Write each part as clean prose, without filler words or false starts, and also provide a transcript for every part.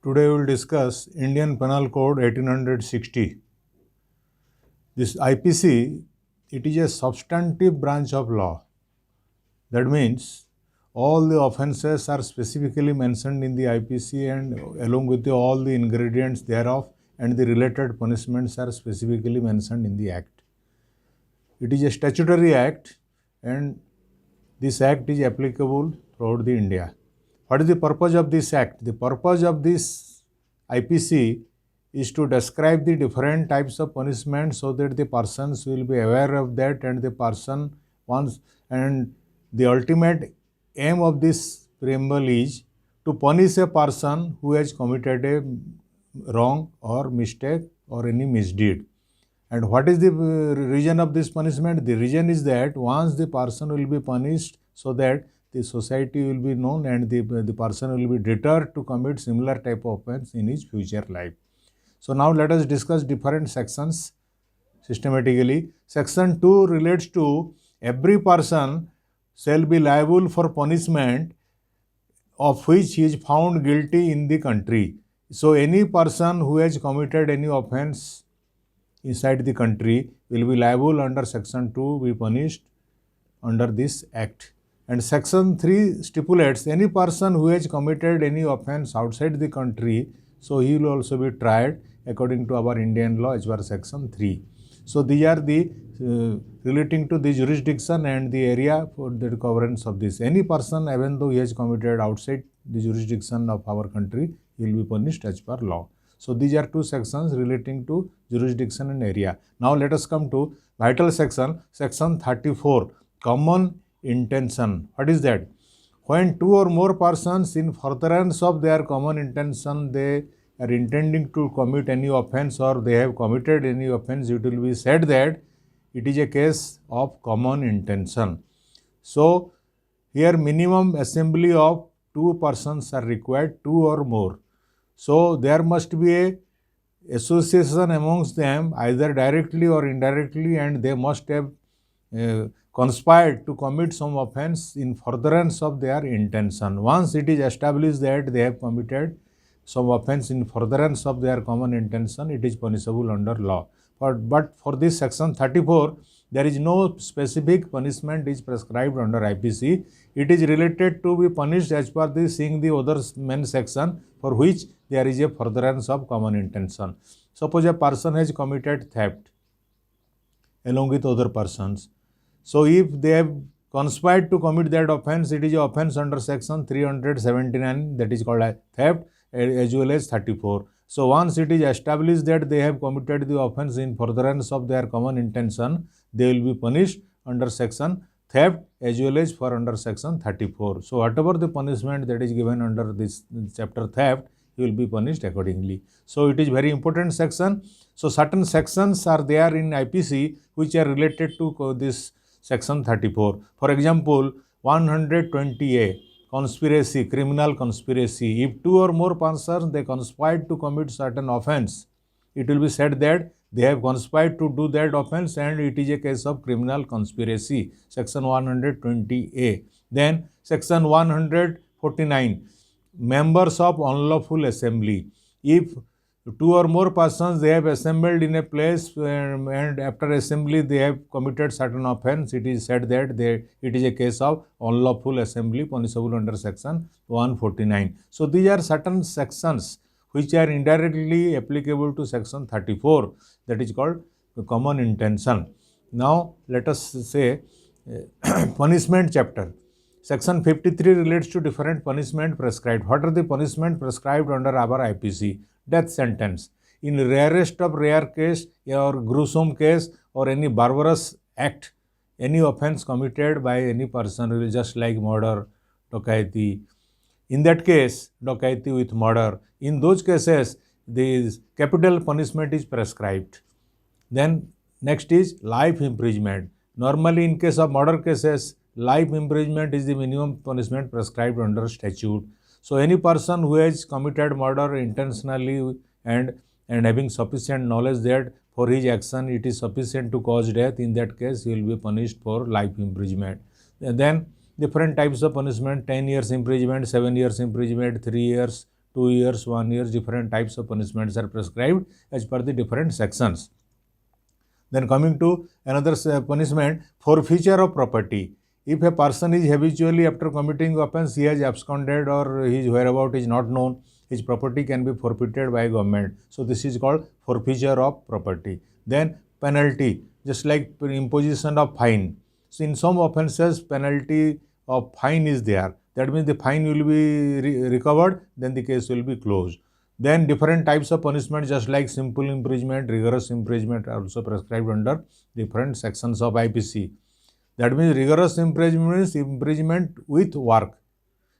Today we will discuss Indian Penal Code 1860. This IPC, it is a substantive branch of law. That means all the offences are specifically mentioned in the IPC and along with all the ingredients thereof, and the related punishments are specifically mentioned in the Act. It is a statutory act and this act is applicable throughout the India. What is the purpose of this act? The purpose of this IPC is to describe the different types of punishment so that the persons will be aware of that, and the person wants, and the ultimate aim of this preamble is to punish a person who has committed a wrong or mistake or any misdeed. And what is the reason of this punishment? The reason is that once the person will be punished, so that the society will be known and the person will be deterred to commit similar type of offense in his future life. So now let us discuss different sections systematically. Section 2 relates to every person shall be liable for punishment of which he is found guilty in the country. So any person who has committed any offense inside the country will be liable under section 2, be punished under this act. And section 3 stipulates any person who has committed any offense outside the country, so he will also be tried according to our Indian law as per section 3. So these are the relating to the jurisdiction and the area for the coverance of this. Any person, even though he has committed outside the jurisdiction of our country, he will be punished as per law. So these are two sections relating to jurisdiction and area. Now let us come to vital section, section 34, common intention. What is that? When two or more persons in furtherance of their common intention, they are intending to commit any offense or they have committed any offense, it will be said that it is a case of common intention. So here minimum assembly of two persons are required, two or more. So there must be a association amongst them either directly or indirectly, and they must have conspired to commit some offense in furtherance of their intention. Once it is established that they have committed some offense in furtherance of their common intention, it is punishable under law. But for this section 34, there is no specific punishment is prescribed under IPC. It is related to be punished as per the seeing the other main section, for which there is a furtherance of common intention. Suppose a person has committed theft along with other persons. So if they have conspired to commit that offense, it is an offense under section 379, that is called a theft, as well as 34. So once it is established that they have committed the offense in furtherance of their common intention, they will be punished under section theft as well as for under section 34. So whatever the punishment that is given under this chapter theft, he will be punished accordingly. So it is very important section. So certain sections are there in IPC which are related to this section 34. For example, 120A, conspiracy, criminal conspiracy. If two or more persons they conspired to commit certain offense, it will be said that they have conspired to do that offense and it is a case of criminal conspiracy, section 120A. Then section 149, members of unlawful assembly. If two or more persons they have assembled in a place and after assembly they have committed certain offense, it is said that it is a case of unlawful assembly, punishable under section 149. So these are certain sections which are indirectly applicable to section 34, that is called common intention. Now let us say punishment chapter. Section 53 relates to different punishment prescribed. What are the punishment prescribed under our IPC? Death sentence. In rarest of rare case or gruesome case or any barbarous act, any offense committed by any person, just like murder, dokaiti. In that case, dokaiti with murder, in those cases, the capital punishment is prescribed. Then next is life imprisonment. Normally in case of murder cases, life imprisonment is the minimum punishment prescribed under statute. So any person who has committed murder intentionally and having sufficient knowledge that for his action it is sufficient to cause death, in that case he will be punished for life imprisonment. And then different types of punishment: 10 years imprisonment, 7 years imprisonment, 3 years, 2 years, 1 year, different types of punishments are prescribed as per the different sections. Then coming to another punishment, forfeiture of property. If a person is habitually after committing offence, he has absconded or his whereabout is not known, his property can be forfeited by government. So this is called forfeiture of property. Then penalty, just like imposition of fine. So in some offences, penalty of fine is there. That means the fine will be recovered, then the case will be closed. Then different types of punishment, just like simple imprisonment, rigorous imprisonment are also prescribed under different sections of IPC. That means rigorous imprisonment means imprisonment with work,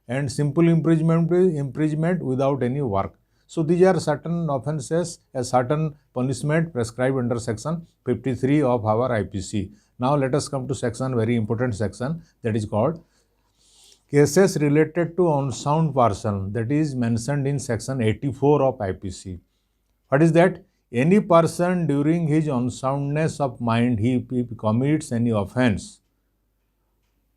and simple imprisonment is imprisonment without any work. So these are certain offences, a certain punishment prescribed under section 53 of our IPC. Now let us come to section, very important section, that is called cases related to unsound person, that is mentioned in section 84 of IPC. What is that? Any person during his unsoundness of mind, he commits any offence,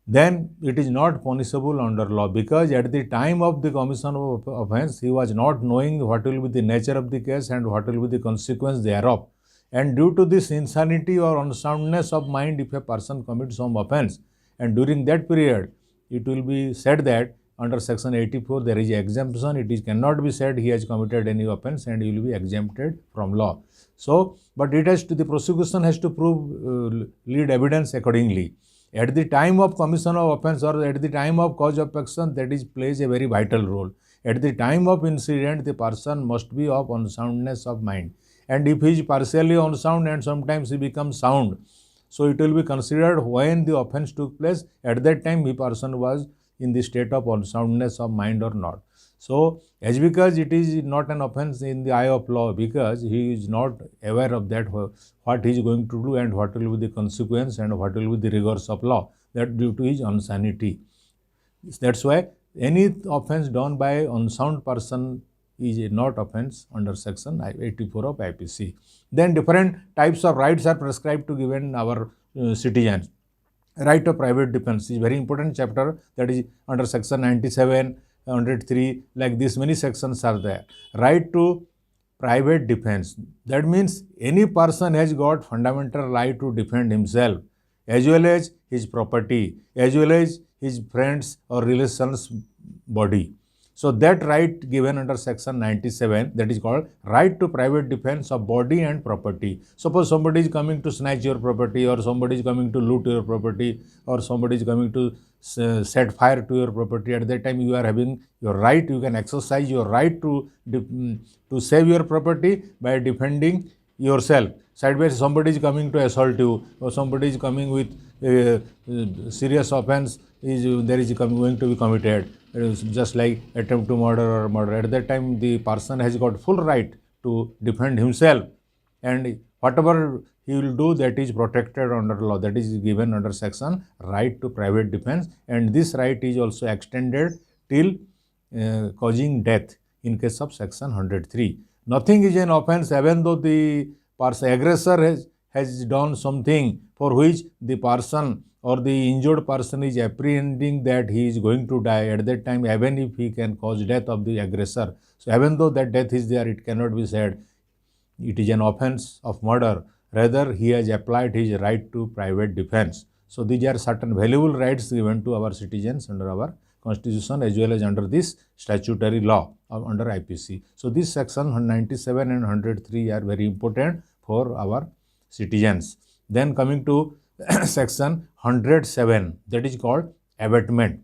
then it is not punishable under law, because at the time of the commission of offence, he was not knowing what will be the nature of the case and what will be the consequence thereof. And due to this insanity or unsoundness of mind, if a person commits some offence, and during that period, it will be said that under section 84 there is exemption. It cannot be said he has committed any offence and he will be exempted from law. So, but it has to, the prosecution has to prove, lead evidence accordingly. At the time of commission of offence or at the time of cause of action, that is plays a very vital role. At the time of incident, the person must be of unsoundness of mind. And if he is partially unsound and sometimes he becomes sound, so it will be considered when the offence took place, at that time the person was in the state of unsoundness of mind or not. So, as because it is not an offence in the eye of law, because he is not aware of that, what he is going to do and what will be the consequence and what will be the rigors of law, that due to his insanity. That's why any offence done by unsound person is not offence under section 84 of IPC. Then different types of rights are prescribed to given our citizens. Right of private defense is very important chapter, that is under section 97, 103, like this many sections are there. Right to private defense, that means any person has got fundamental right to defend himself as well as his property, as well as his friends or relations body. So that right given under section 97, that is called right to private defense of body and property. Suppose somebody is coming to snatch your property, or somebody is coming to loot your property, or somebody is coming to set fire to your property. At that time you are having your right, you can exercise your right to save your property by defending yourself. Sideways somebody is coming to assault you, or somebody is coming with serious offense, there is going to be committed. It is just like attempt to murder or murder. At that time the person has got full right to defend himself, and whatever he will do, that is protected under law, that is given under section right to private defense. And this right is also extended till causing death in case of section 103. Nothing is an offence even though the aggressor has done something for which the person or the injured person is apprehending that he is going to die. At that time, even if he can cause death of the aggressor, so even though that death is there, it cannot be said it is an offence of murder. Rather, he has applied his right to private defense. So these are certain valuable rights given to our citizens under our constitution as well as under this statutory law under IPC. So this section 197 and 103 are very important for our citizens. Then coming to section 107, that is called abatement.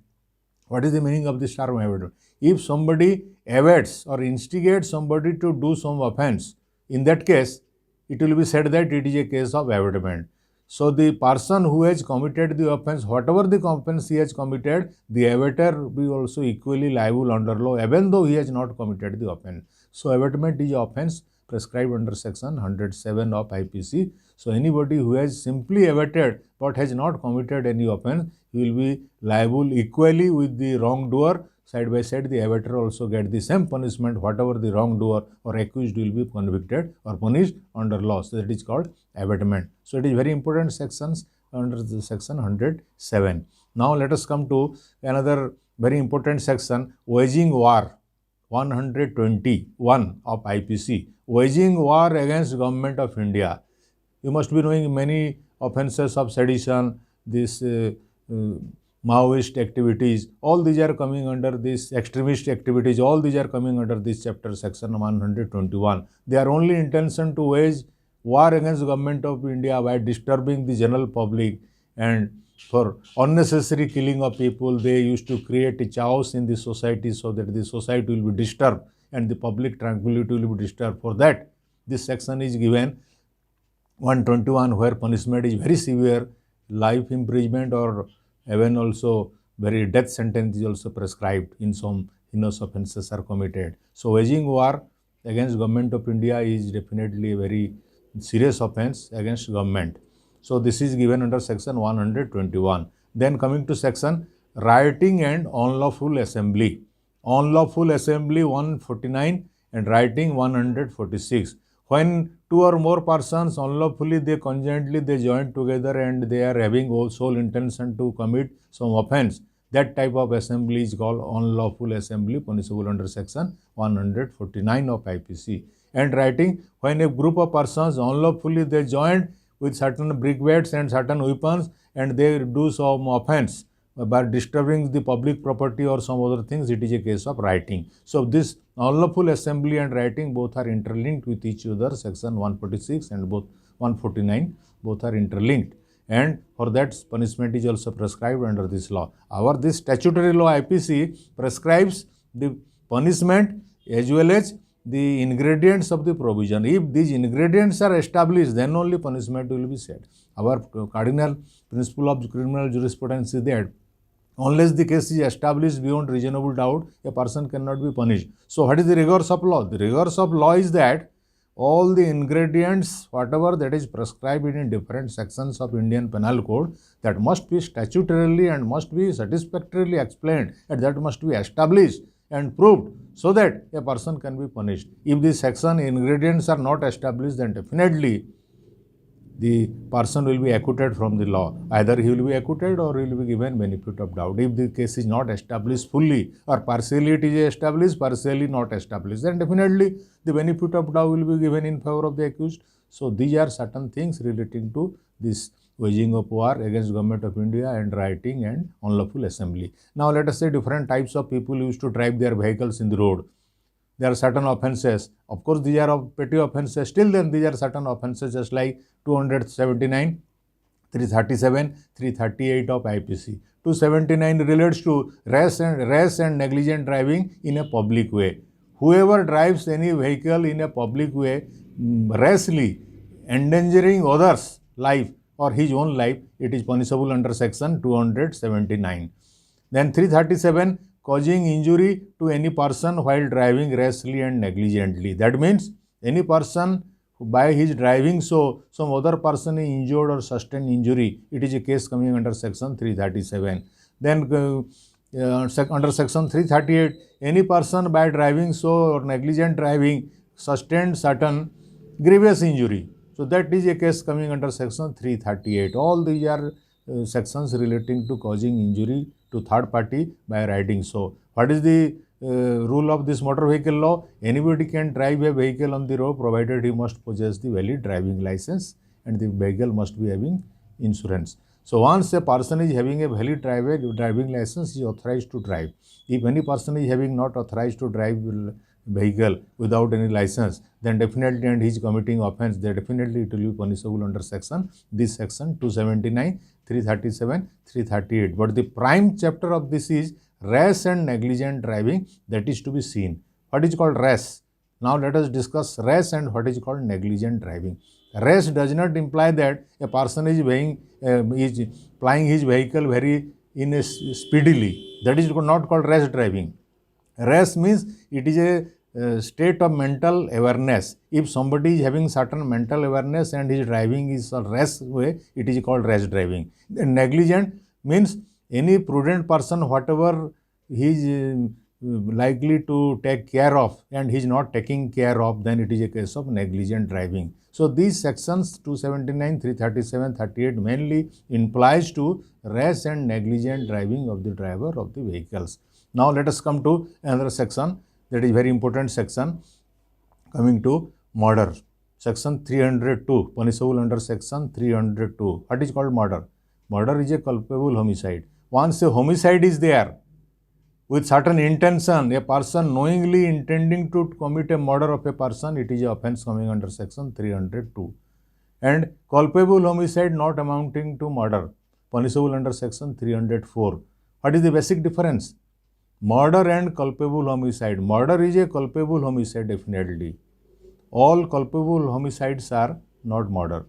What is the meaning of this term abatement? If somebody abates or instigates somebody to do some offence, in that case, it will be said that it is a case of abatement. So the person who has committed the offence, whatever the offence he has committed, the abater will be also equally liable under law, even though he has not committed the offence. So abatement is offence prescribed under section 107 of IPC. So anybody who has simply abated but has not committed any offence, he will be liable equally with the wrongdoer. Side by side, the abater also get the same punishment, whatever the wrongdoer or accused will be convicted or punished under law. So that is called abatement. So it is very important sections under the section 107. Now let us come to another very important section, waging war. 121 of IPC, waging war against government of India. You must be knowing many offences of sedition, this Maoist activities, all these are coming under this extremist activities, all these are coming under this chapter section 121. They are only intention to wage war against government of India by disturbing the general public, and for unnecessary killing of people. They used to create a chaos in the society so that the society will be disturbed and the public tranquility will be disturbed. For that, this section is given 121, where punishment is very severe, life imprisonment or even also very death sentence is also prescribed in some heinous offences are committed. So waging war against government of India is definitely a very serious offence against government. So this is given under section 121. Then coming to section rioting and unlawful assembly. Unlawful assembly 149 and rioting 146. When two or more persons unlawfully, they conjointly, they join together and they are having sole intention to commit some offence, that type of assembly is called unlawful assembly, punishable under section 149 of IPC. And rioting, when a group of persons unlawfully, they join with certain brigades and certain weapons and they do some offence by disturbing the public property or some other things, it is a case of rioting. So this unlawful assembly and rioting both are interlinked with each other, section 146 and both 149, both are interlinked, and for that punishment is also prescribed under this law. Our this statutory law IPC prescribes the punishment as well as the ingredients of the provision. If these ingredients are established, then only punishment will be said. Our cardinal principle of criminal jurisprudence is that unless the case is established beyond reasonable doubt, a person cannot be punished. So what is the rigors of law? The rigors of law is that all the ingredients, whatever that is prescribed in different sections of Indian Penal Code, that must be statutorily and must be satisfactorily explained, and that must be established and proved so that a person can be punished. If the section ingredients are not established, then definitely the person will be acquitted from the law. Either he will be acquitted or he will be given benefit of doubt. If the case is not established fully or partially it is established, partially not established, then definitely the benefit of doubt will be given in favor of the accused. So these are certain things relating to this waging of war against government of India and rioting and unlawful assembly. Now let us say different types of people used to drive their vehicles in the road. There are certain offences. Of course, these are petty offences. Still then these are certain offences just like 279, 337, 338 of IPC. 279 relates to rash and negligent driving in a public way. Whoever drives any vehicle in a public way rashly, endangering others' life or his own life, it is punishable under section 279. Then 337, causing injury to any person while driving rashly and negligently. That means any person by his driving, so some other person is injured or sustained injury, it is a case coming under section 337. Then under section 338, any person by driving so or negligent driving sustained certain grievous injury. So that is a case coming under section 338. All these are sections relating to causing injury to third party by riding. So what is the rule of this motor vehicle law? Anybody can drive a vehicle on the road provided he must possess the valid driving license and the vehicle must be having insurance. So once a person is having a valid driving license, he is authorized to drive. If any person is having not authorized to drive vehicle without any license, then definitely, and he is committing offence, then definitely it will be punishable under section 279, 337, 338. But the prime chapter of this is rash and negligent driving, that is to be seen. What is called rash? Now let us discuss rash and what is called negligent driving. Rash does not imply that a person is plying his vehicle very speedily. That is not called rash driving. Rash means it is a state of mental awareness. If somebody is having certain mental awareness and his driving is a rash way, it is called rash driving. And negligent means any prudent person, whatever he is likely to take care of and he is not taking care of, then it is a case of negligent driving. So these sections 279, 337, 38 mainly implies to rash and negligent driving of the driver of the vehicles. Now let us come to another section, That is very important section. Coming to murder, section 302, punishable under section 302. What is called murder? Murder is a culpable homicide. Once a homicide is there, with certain intention, a person knowingly intending to commit a murder of a person, it is an offence coming under section 302. And culpable homicide not amounting to murder, punishable under section 304. What is the basic difference? Murder and culpable homicide. Murder is a culpable homicide definitely. All culpable homicides are not murder,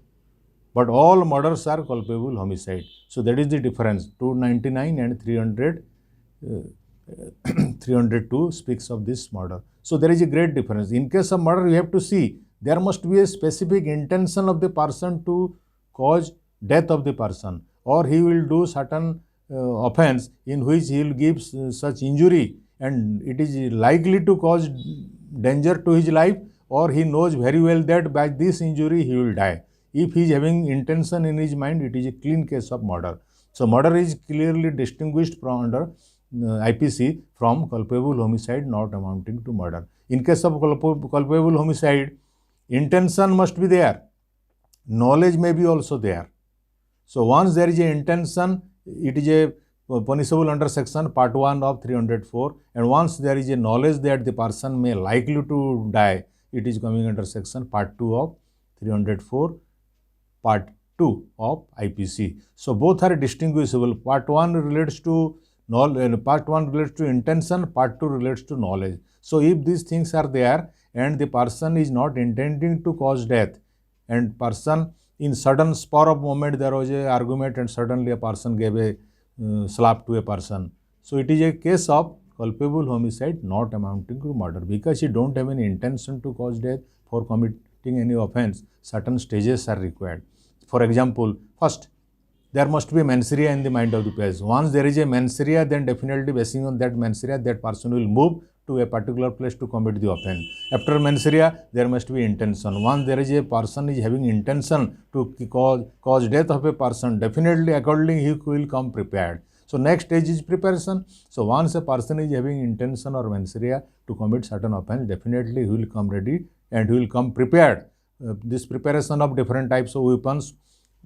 but all murders are culpable homicide. So that is the difference. 299 and 302 speaks of this murder. So there is a great difference. In case of murder, you have to see there must be a specific intention of the person to cause death of the person, or he will do certain offense in which he will give such injury and it is likely to cause danger to his life, or he knows very well that by this injury he will die. If he is having intention in his mind, it is a clean case of murder. So murder is clearly distinguished from under IPC from culpable homicide not amounting to murder. In case of culpable homicide, intention must be there, knowledge may be also there. So once there is a intention, it is a punishable under section part 1 of 304, and once there is a knowledge that the person may likely to die, it is coming under section part 2 of 304, part 2 of IPC. So both are distinguishable. Part 1 relates to knowledge, part 1 relates to intention, part 2 relates to knowledge. So if these things are there and the person is not intending to cause death, and person in sudden spur of moment there was a argument and suddenly a person gave a slap to a person. So it is a case of culpable homicide not amounting to murder, because you don't have any intention to cause death. For committing any offense, certain stages are required. For example, first, there must be a mens rea in the mind of the person. Once there is a mens rea, then definitely basing on that mens rea, that person will move to a particular place to commit the offense. After mens rea, there must be intention. Once there is a person is having intention to cause death of a person, definitely accordingly he will come prepared. So next stage is preparation. So once a person is having intention or mens rea to commit certain offense, definitely he will come ready and he will come prepared. This preparation of different types of weapons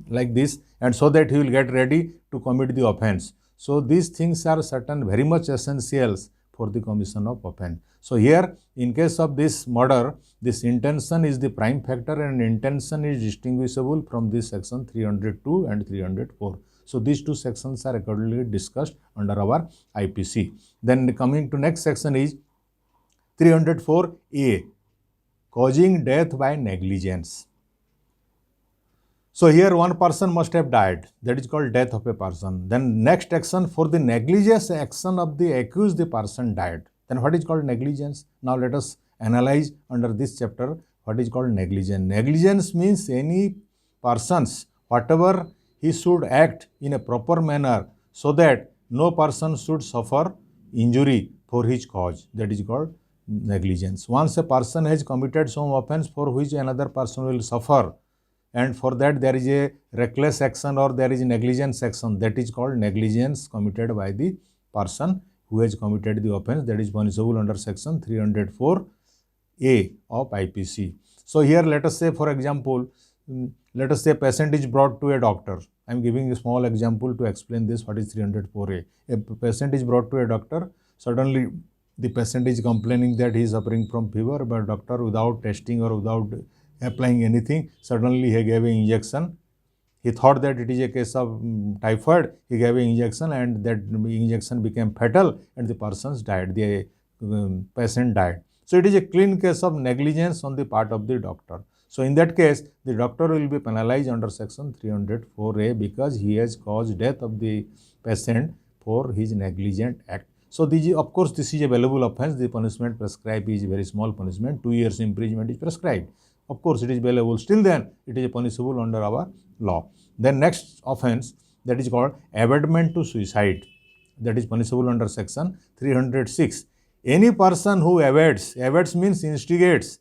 like this, and so that he will get ready to commit the offense. So these things are certain very much essentials for the commission of offense. So here in case of this murder, this intention is the prime factor, and intention is distinguishable from this section 302 and 304. So these two sections are accordingly discussed under our IPC. Then coming to next section is 304A, causing death by negligence. So here one person must have died, that is called death of a person. Then next action, for the negligence action of the accused, the person died. Then what is called negligence? Now let us analyze under this chapter what is called negligence. Negligence means any persons, whatever he should act in a proper manner so that no person should suffer injury for his cause, that is called negligence. Once a person has committed some offense for which another person will suffer, and for that there is a reckless action or there is negligence action, that is called negligence committed by the person who has committed the offense, that is punishable under section 304A of IPC. So here let us say, for example, let us say a patient is brought to a doctor. I am giving a small example to explain this, what is 304A. A patient is brought to a doctor. Suddenly the patient is complaining that he is suffering from fever, but doctor, without testing or without applying anything, suddenly he gave an injection. He thought that it is a case of typhoid. He gave an injection and that injection became fatal and the person died, the patient died. So it is a clean case of negligence on the part of the doctor. So in that case, the doctor will be penalized under section 304A because he has caused death of the patient for his negligent act. So this, of course, this is a valuable offense. The punishment prescribed is very small punishment. 2 years imprisonment is prescribed. Of course, it is valuable. Still then, it is punishable under our law. Then next offense, that is called abetment to suicide. That is punishable under section 306. Any person who abets means instigates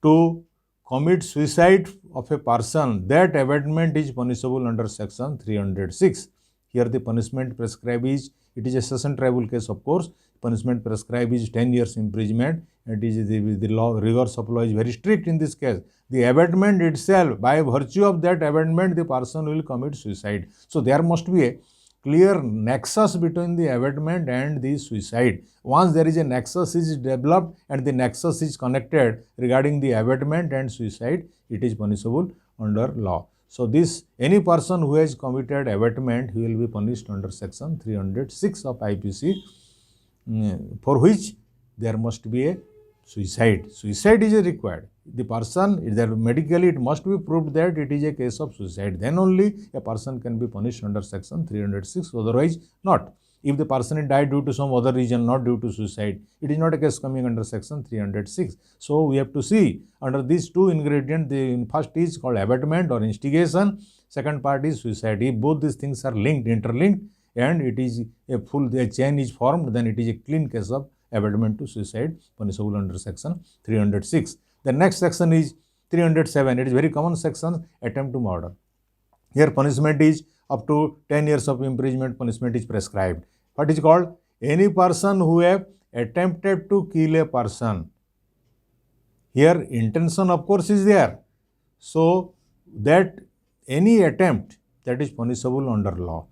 to commit suicide of a person, that abetment is punishable under section 306. Here the punishment prescribed is, it is a session tribunal case, of course, punishment prescribed is 10 years imprisonment. It is the law, rigors of law is very strict in this case. The abatement itself, by virtue of that abatement, the person will commit suicide. So there must be a clear nexus between the abatement and the suicide. Once there is a nexus is developed and the nexus is connected regarding the abatement and suicide, it is punishable under law. So this, any person who has committed abatement, he will be punished under section 306 of IPC, for which there must be a suicide. Suicide is required. The person, medically it must be proved that it is a case of suicide. Then only a person can be punished under section 306, otherwise not. If the person died due to some other reason, not due to suicide, it is not a case coming under section 306. So we have to see under these two ingredients, the first is called abatement or instigation, second part is suicide. If both these things are linked, interlinked, and it is a full chain is formed, then it is a clean case of abatement to suicide, punishable under section 306. The next section is 307. It is very common section, attempt to murder. Here punishment is up to 10 years of imprisonment, punishment is prescribed. What is called? Any person who have attempted to kill a person. Here intention of course is there. So that any attempt, that is punishable under law.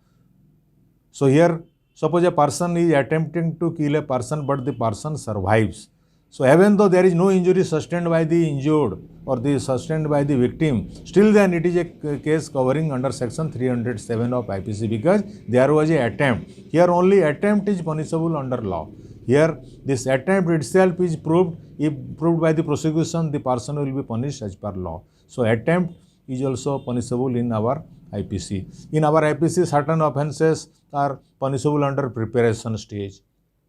So here suppose a person is attempting to kill a person but the person survives. So even though there is no injury sustained by the injured or the sustained by the victim, still then it is a case covering under section 307 of IPC because there was an attempt. Here only attempt is punishable under law. Here this attempt itself is proved. If proved by the prosecution, the person will be punished as per law. So attempt is also punishable in our IPC. In our IPC, certain offences are punishable under preparation stage,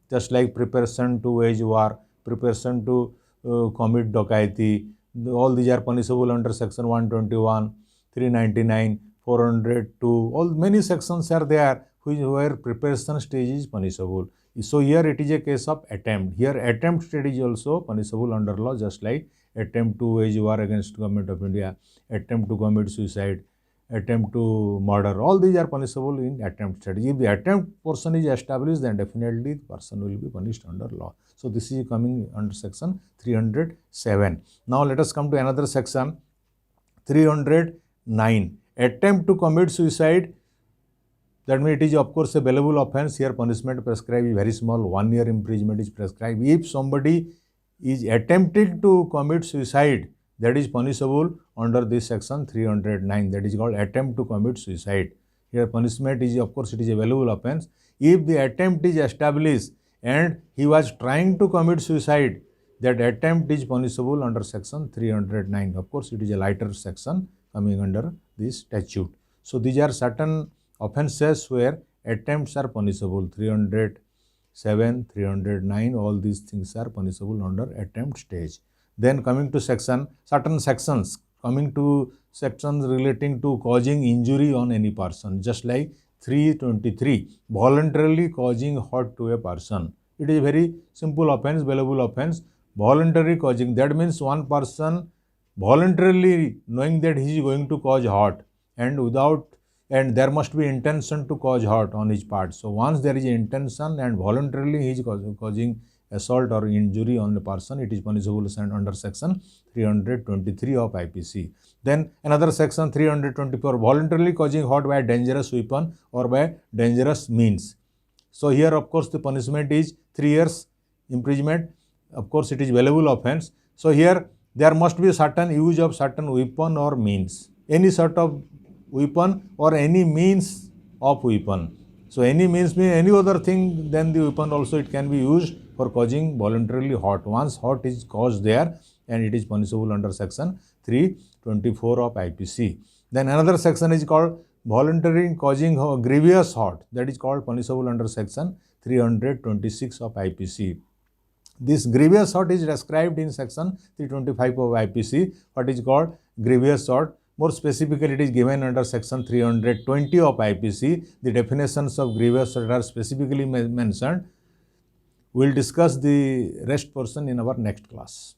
just like preparation to wage war, preparation to commit dokaiti. All these are punishable under section 121, 399, 402. All many sections are there where preparation stage is punishable. So here it is a case of attempt. Here attempt stage is also punishable under law, just like attempt to wage war against government of India, attempt to commit suicide, attempt to murder. All these are punishable in attempt stage. If the attempt portion is established, then definitely the person will be punished under law. So this is coming under section 307. Now let us come to another section, 309. Attempt to commit suicide. That means it is of course a bailable offence. Here punishment prescribed is very small, 1 year imprisonment is prescribed. If somebody is attempting to commit suicide, that is punishable under this section 309. That is called attempt to commit suicide. Here punishment is of course it is a bailable offence. If the attempt is established and he was trying to commit suicide, that attempt is punishable under section 309. Of course it is a lighter section coming under this statute. So these are certain offences where attempts are punishable. 307, 309, all these things are punishable under attempt stage. Then coming to certain sections, coming to sections relating to causing injury on any person, just like 323, voluntarily causing hurt to a person. It is a very simple offence, bailable offence. Voluntary causing, that means one person voluntarily knowing that he is going to cause hurt and there must be intention to cause hurt on his part. So once there is intention and voluntarily he is causing assault or injury on the person, it is punishable under section 323 of IPC. Then another section 324, voluntarily causing hurt by a dangerous weapon or by dangerous means. So here of course the punishment is 3 years imprisonment. Of course it is bailable offence. So here there must be certain use of certain weapon or means, any sort of weapon or any means of weapon. So any means means any other thing than the weapon also it can be used for causing voluntarily hurt. Once hurt is caused there, and it is punishable under section 324 of IPC. Then another section is called voluntary causing grievous hurt, that is called punishable under section 326 of IPC. This grievous hurt is described in section 325 of IPC. What is called grievous hurt? More specifically, it is given under section 320 of IPC. The definitions of grievous hurt are specifically mentioned. We will discuss the rest portion in our next class.